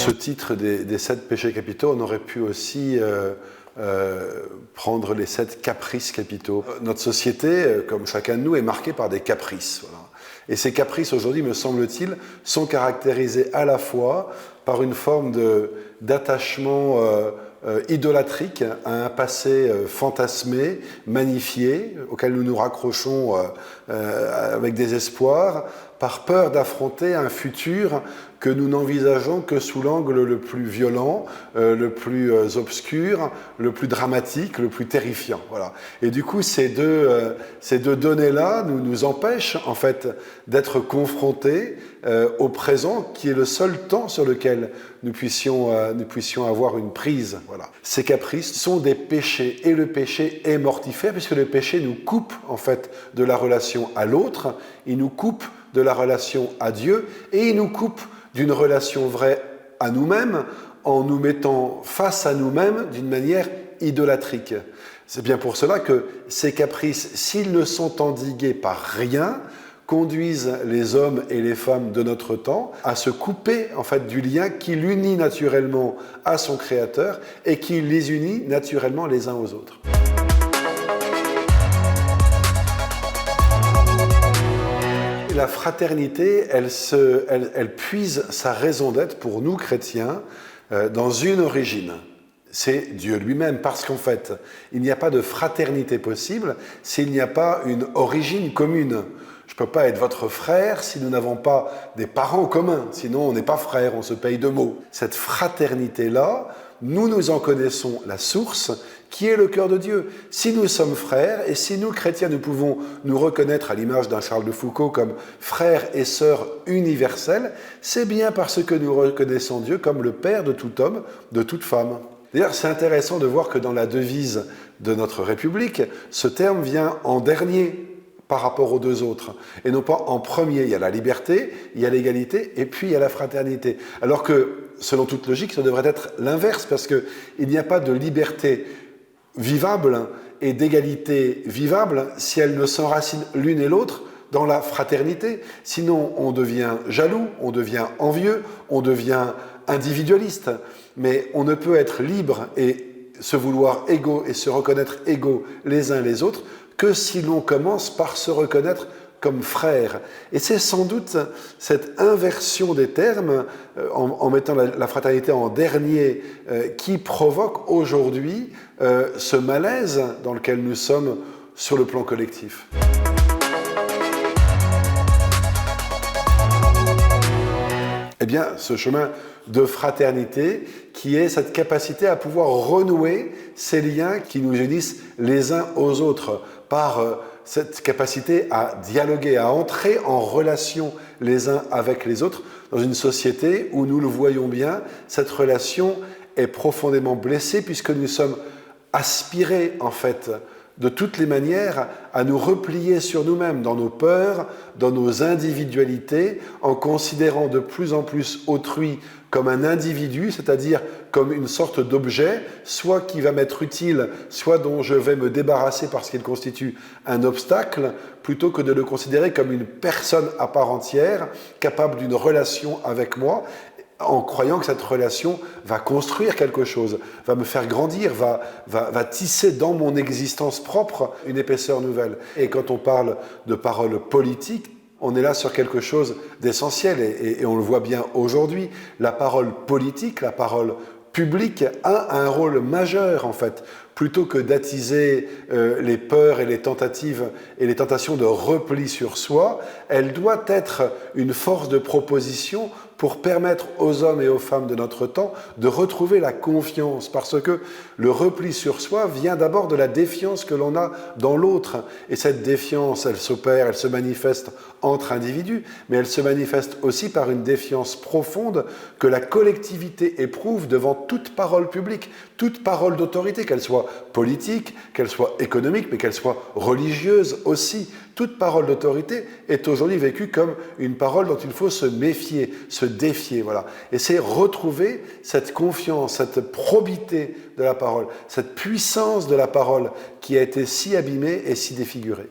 Ce titre des 7 péchés capitaux, on aurait pu aussi prendre les 7 caprices capitaux. Notre société, comme chacun de nous, est marquée par des caprices. Voilà. Et ces caprices, aujourd'hui, me semble-t-il, sont caractérisés à la fois par une forme d'attachement idolâtrique à un passé fantasmé, magnifié, auquel nous nous raccrochons avec désespoir, par peur d'affronter un futur que nous n'envisageons que sous l'angle le plus violent, le plus obscur, le plus dramatique, le plus terrifiant. Voilà. Et du coup, ces deux données-là nous empêchent en fait d'être confrontés au présent, qui est le seul temps sur lequel nous puissions avoir une prise. Voilà. Ces caprices sont des péchés, et le péché est mortifère, puisque le péché nous coupe en fait de la relation à l'autre, il nous coupe de la relation à Dieu, et il nous coupe d'une relation vraie à nous-mêmes, en nous mettant face à nous-mêmes d'une manière idolâtrique. C'est bien pour cela que ces caprices, s'ils ne sont endigués par rien, conduisent les hommes et les femmes de notre temps à se couper en fait du lien qui l'unit naturellement à son Créateur et qui les unit naturellement les uns aux autres. La fraternité, elle puise sa raison d'être pour nous chrétiens dans une origine. C'est Dieu lui-même, parce qu'en fait, il n'y a pas de fraternité possible s'il n'y a pas une origine commune. Je ne peux pas être votre frère si nous n'avons pas des parents communs, sinon on n'est pas frères, on se paye de mots. Cette fraternité-là, nous en connaissons la source, qui est le cœur de Dieu. Si nous sommes frères, et si nous, chrétiens, nous pouvons nous reconnaître à l'image d'un Charles de Foucault comme frères et sœurs universels, c'est bien parce que nous reconnaissons Dieu comme le Père de tout homme, de toute femme. D'ailleurs, c'est intéressant de voir que dans la devise de notre République, ce terme vient en dernier par rapport aux deux autres, et non pas en premier. Il y a la liberté, il y a l'égalité, et puis il y a la fraternité. Alors que, selon toute logique, ça devrait être l'inverse, parce qu'il n'y a pas de liberté vivable et d'égalité vivable si elles ne s'enracinent l'une et l'autre dans la fraternité. Sinon, on devient jaloux, on devient envieux, on devient individualiste. Mais on ne peut être libre et se vouloir égaux et se reconnaître égaux les uns les autres que si l'on commence par se reconnaître comme frères. Et c'est sans doute cette inversion des termes, en mettant la fraternité en dernier, qui provoque aujourd'hui ce malaise dans lequel nous sommes sur le plan collectif. Eh bien, ce chemin de fraternité qui est cette capacité à pouvoir renouer ces liens qui nous unissent les uns aux autres par cette capacité à dialoguer, à entrer en relation les uns avec les autres dans une société où, nous le voyons bien, cette relation est profondément blessée puisque nous sommes aspirés en fait de toutes les manières à nous replier sur nous-mêmes, dans nos peurs, dans nos individualités, en considérant de plus en plus autrui comme un individu, c'est-à-dire comme une sorte d'objet, soit qui va m'être utile, soit dont je vais me débarrasser parce qu'il constitue un obstacle, plutôt que de le considérer comme une personne à part entière, capable d'une relation avec moi, en croyant que cette relation va construire quelque chose, va me faire grandir, va tisser dans mon existence propre une épaisseur nouvelle. Et quand on parle de paroles politiques, on est là sur quelque chose d'essentiel et on le voit bien aujourd'hui. La parole politique, la parole publique a un rôle majeur en fait. Plutôt que d'attiser les peurs et les tentatives et les tentations de repli sur soi, elle doit être une force de proposition pour permettre aux hommes et aux femmes de notre temps de retrouver la confiance, parce que le repli sur soi vient d'abord de la défiance que l'on a dans l'autre. Et cette défiance, elle s'opère, elle se manifeste entre individus, mais elle se manifeste aussi par une défiance profonde que la collectivité éprouve devant toute parole publique, toute parole d'autorité, qu'elle soit politique, qu'elle soit économique, mais qu'elle soit religieuse aussi. Toute parole d'autorité est aujourd'hui vécue comme une parole dont il faut se méfier, se défier. Voilà. Et c'est retrouver cette confiance, cette probité de la parole, cette puissance de la parole qui a été si abîmée et si défigurée.